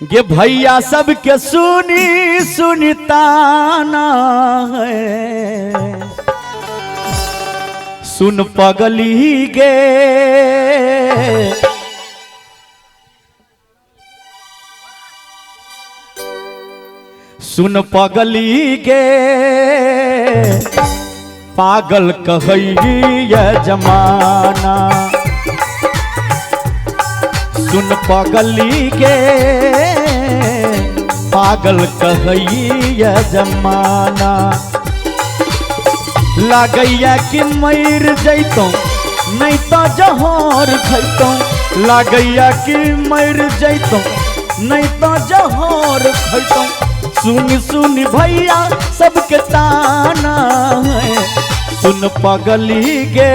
गे भैया सबके सुनी सुनताना है, सुन पगली गे सुन पगली गे पागल कहैया जमाना। सुन पगली गे पागल कहैया जमाना। लागैया कि मर जैतों नहीं तो जहर खैतों, लागैया कि मर जैतों नहीं तो जहर खैतों। सुन सुन भैया सबके ताना है, सुन पगली गे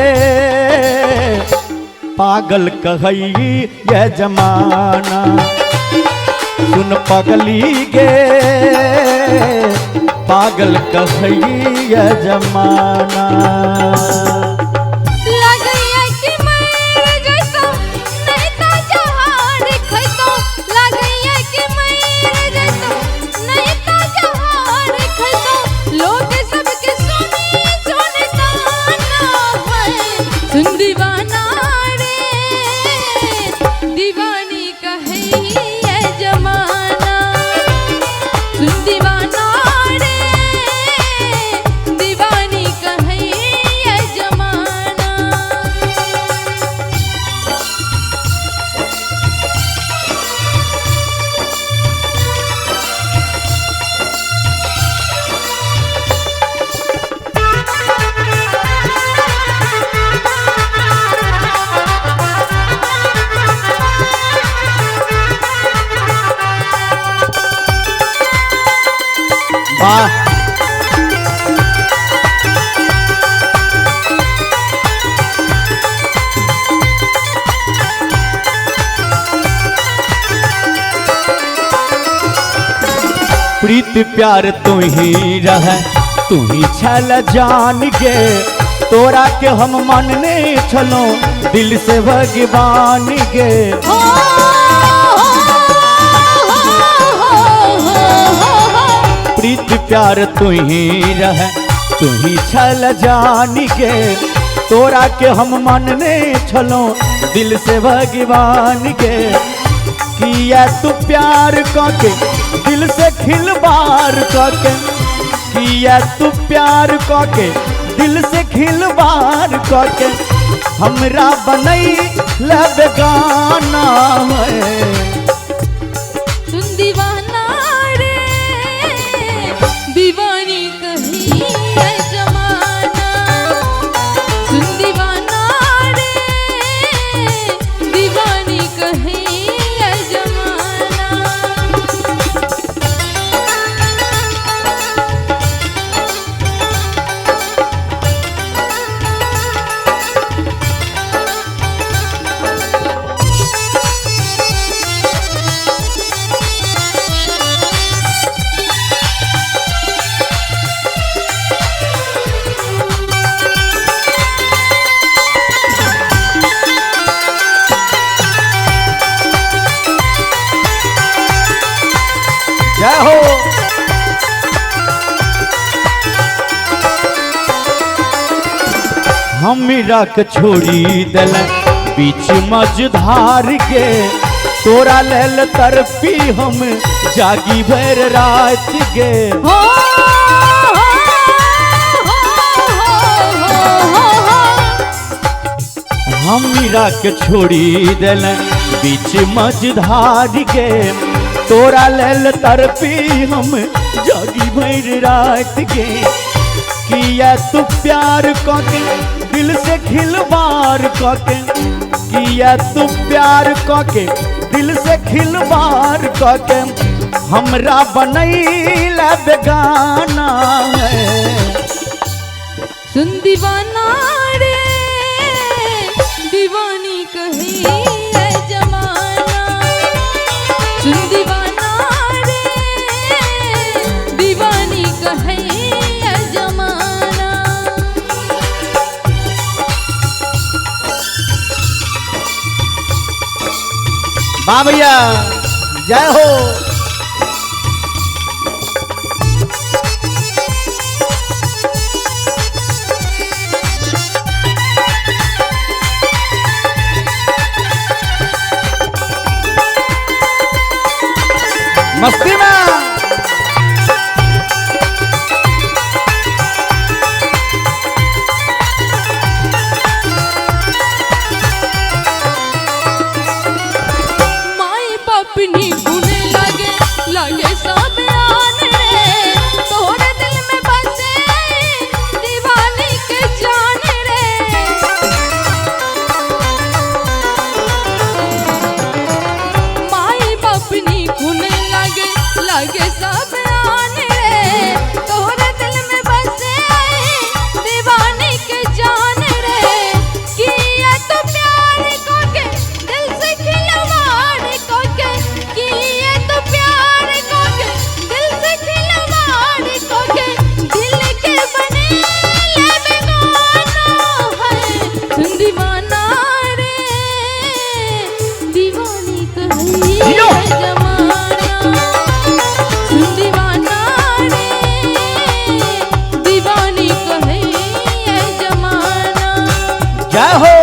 पागल कहैया जमाना। सुन पगली गे पागल कहैया जमाना। प्रीत प्यार तू ही रह, तू ही छल जान गे। तोरा के हम मानने छलो दिल से भगवान गे। प्रीत प्यार तू ही रह, तू ही छल जान गे। तोरा के हम मानने छलो दिल से भगवान गे। किया तू प्यार करके दिल से खिलवाड़ करके, किया तू प्यार करके दिल से खिलवाड़ करके हमरा बनई बेगाना है। सुन दीवाना रे दीवानी कहैया जमाना। सुन दीवाना रे दीवानी कहैया जमाना। जय हो। हमरा के छोड़ी दिल बीच मझधार के, तोरा लेल तरपी हम जागी भर रात गे। हमरा के छोड़ी दिल बीच मझधार के, तोरा लेल तरपी हम जागी भर रात के। किया तू प्यार करके दिल से खिलवाड़ करके, किया तू प्यार करके दिल से खिलवाड़ करके हमरा बनैला बेगाना है। सुन दीवाना रे दीवानी कहैया जमाना। सुन दीवाना रे दीवानी कहैया जमाना। वाह भैया जय हो। मस्ती में माई पपनी बुने लगे लगे सब आने रे तोहरे दिल में बसे दीवानी के जाने रे माई पपनी बुने लगे लगे सब आने रे तोहरे दिल में बसे दीवानी के जाने रे किया तो प्यार को के दिल से खिलवाड़ को के किया तो प्यार को के दिल से खिलवाड़ को के दिल के बने ले बेगाना है सुन दीवाना रे दीवानी कही जमाना सुन दीवाना रे दीवानी कही जमाना जय हो।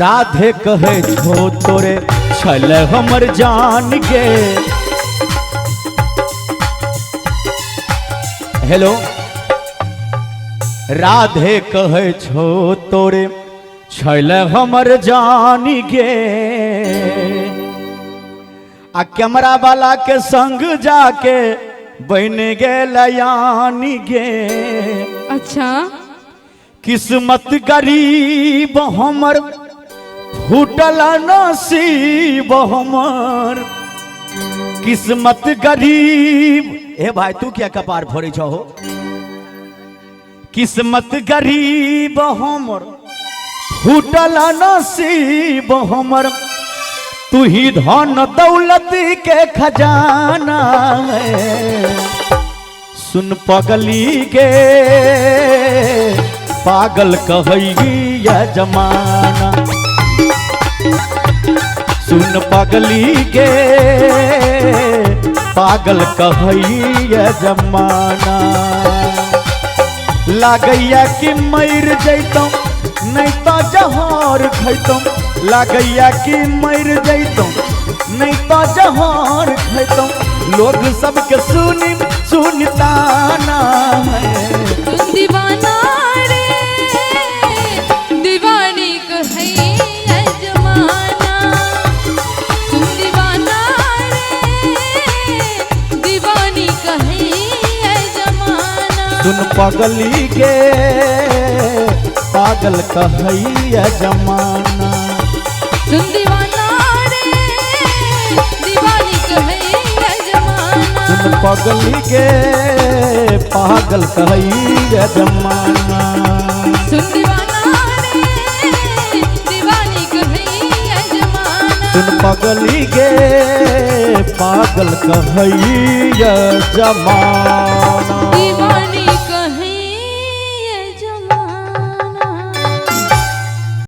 राधे कहे छो तोरे छल हमर जान के। हेलो। राधे कहे छो तोरे छल हमर जान के आ कैमरा वाला के संग जाके बन गेल यानी गे। अच्छा किस्मत गरीब हमर फूटल नसीब हमर किस्मत गरीब। ए भाई तू क्या कपार फोड़े छो हो। किस्मत गरीब हमर फूटल नसीब हमर तू ही धन दौलत के खजाना है। सुन पगली के पागल कहेगी यह जमाना सुन पगली के पागल कहेगी यह जमाना। लागैया कि मर जैतौ नहीं तो जहर खैतौ लागैया कि मर जैतौ नहीं तो जहर खैतौ लोग सबके सुनता ना है। दीवाना रे दीवानी कहे जमाना तुम दीवाना रे दीवानी कहे जमाना सुन पगली के पागल कहे जमाना सुन दीवाना रे दीवानी कहे जमाना सुन पगली के पागल कहे जमाना सुन दीवाना रे दीवानी कहे जमाना सुन पगली के पागल कहे जमाना।